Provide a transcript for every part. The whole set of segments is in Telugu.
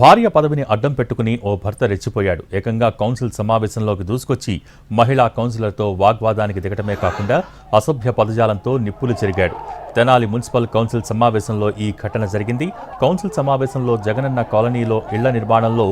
భార్య పదవిని అడ్డం పెట్టుకుని ఓ భర్త రెచ్చిపోయాడు. ఏకంగా కౌన్సిల్ సమావేశంలోకి దూసుకొచ్చి మహిళా కౌన్సిలర్తో వాగ్వాదానికి దిగటమే కాకుండా అసభ్య పదజాలంతో నిప్పులు చెరిగాడు. తెనాలి మున్సిపల్ కౌన్సిల్ సమావేశంలో ఈ ఘటన జరిగింది. కౌన్సిల్ సమావేశంలో జగనన్న కాలనీలో ఇళ్ల నిర్మాణంలో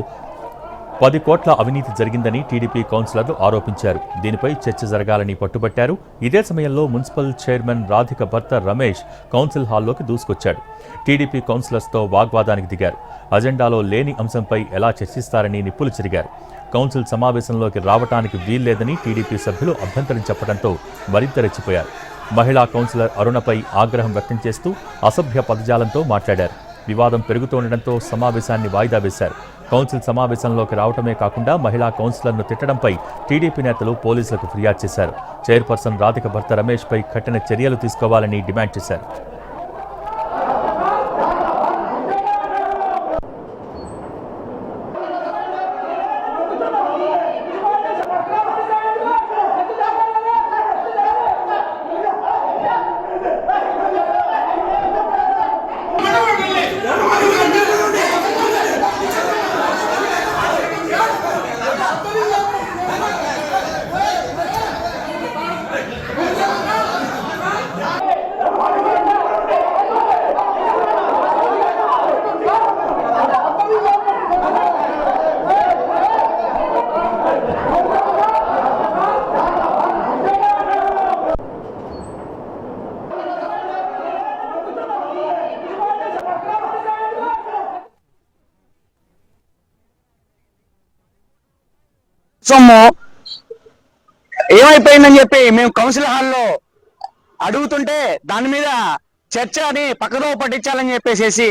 10 కోట్ల అవినీతి జరిగిందని టీడీపీ కౌన్సిలర్లు ఆరోపించారు. దీనిపై చర్చ జరగాలని పట్టుబట్టారు. ఇదే సమయంలో మున్సిపల్ చైర్మన్ రాధిక భర్త రమేష్ కౌన్సిల్ హాల్లోకి దూసుకొచ్చాడు. టీడీపీ కౌన్సిలర్స్తో వాగ్వాదానికి దిగారు. అజెండాలో లేని అంశంపై ఎలా చర్చిస్తారని నిప్పులు చెరిగారు. కౌన్సిల్ సమావేశంలోకి రావటానికి వీల్లేదని టీడీపీ సభ్యులు అభ్యంతరం చెప్పడంతో మరింత రెచ్చిపోయారు. మహిళా కౌన్సిలర్ అరుణపై ఆగ్రహం వ్యక్తం చేస్తూ అసభ్య పదజాలంతో మాట్లాడారు. వివాదం పెరుగుతుండటంతో సమావేశాన్ని వాయిదా వేశారు. కౌన్సిల్ సమావేశంలోకి రావటమే కాకుండా మహిళా కౌన్సిలర్ను తిట్టడంపై టీడీపీ నేతలు పోలీసులకు ఫిర్యాదు చేశారు. చైర్పర్సన్ రాధిక భర్త రమేష్పై కఠిన చర్యలు తీసుకోవాలని డిమాండ్ చేశారు. సొమ్ము ఏమైపోయిందని చెప్పి మేము కౌన్సిల్ హాల్లో అడుగుతుంటే దాని మీద చర్చ అని పక్కదో పట్టించాలని చెప్పేసి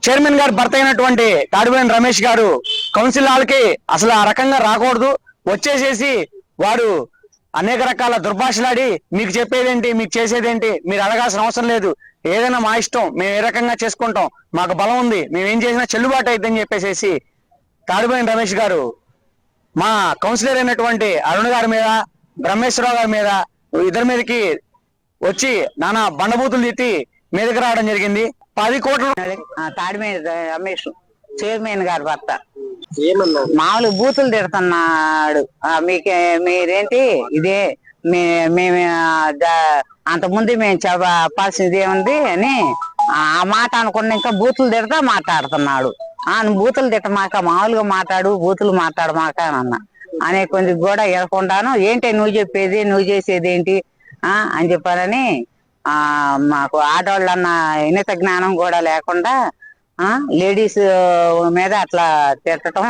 చైర్మన్ గారు భర్త అయినటువంటి తాడివేని రమేష్ గారు కౌన్సిల్ హాల్కి అసలు ఆ రకంగా రాకూడదు, వచ్చేసేసి వాడు అనేక రకాల దుర్భాషలాడి మీకు చెప్పేదేంటి, మీకు చేసేదేంటి, మీరు అడగాల్సిన అవసరం లేదు, ఏదైనా మా ఇష్టం, మేము ఏ రకంగా చేసుకుంటాం, మాకు బలం ఉంది, మేము ఏం చేసినా చెల్లుబాటు అయిద్దని చెప్పేసి తాడివేని రమేష్ గారు మా కౌన్సిలర్ అయినటువంటి అరుణ్ గారి మీద, బ్రహ్మేశ్వరరావు గారి మీద, ఇద్దరి మీదకి వచ్చి నానా బండబూతులు తిట్టి మీదకి రావడం జరిగింది. 10 కోట్లు. తాడివేని రమేష్ చైర్మన్ గారి భర్త మామూలు బూతులు తిడుతున్నాడు. మీరేంటి ఇదే మేము అంతకుముందు మేము చెప్పాల్సింది ఏముంది అని ఆ మాట అనుకున్న ఇంకా బూతులు తిడతా మాట్లాడుతున్నాడు. బూతులు తిట్టమాక, మామూలుగా మాట్లాడు, బూతులు మాట్లాడమాక అని అన్న అనే కొంచెం కూడా ఎరకుండాను ఏంటి నువ్వు చెప్పేది, నువ్వు చేసేది ఏంటి అని చెప్పారని మాకు ఆడవాళ్ళన్న ఉన్నత జ్ఞానం కూడా లేకుండా లేడీస్ మీద అట్లా తిట్టడం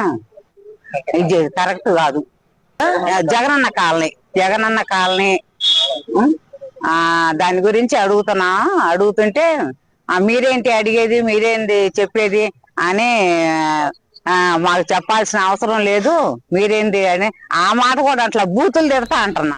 ఇది కరెక్ట్ కాదు. జగనన్న కాలనీ దాని గురించి అడుగుతుంటే మీరేంటి అడిగేది, మీరేంటి చెప్పేది అని మాకు చెప్పాల్సిన అవసరం లేదు, మీరేంటి అని ఆ మాట కూడా అట్లా బూతులు తిడతా అంటున్నా.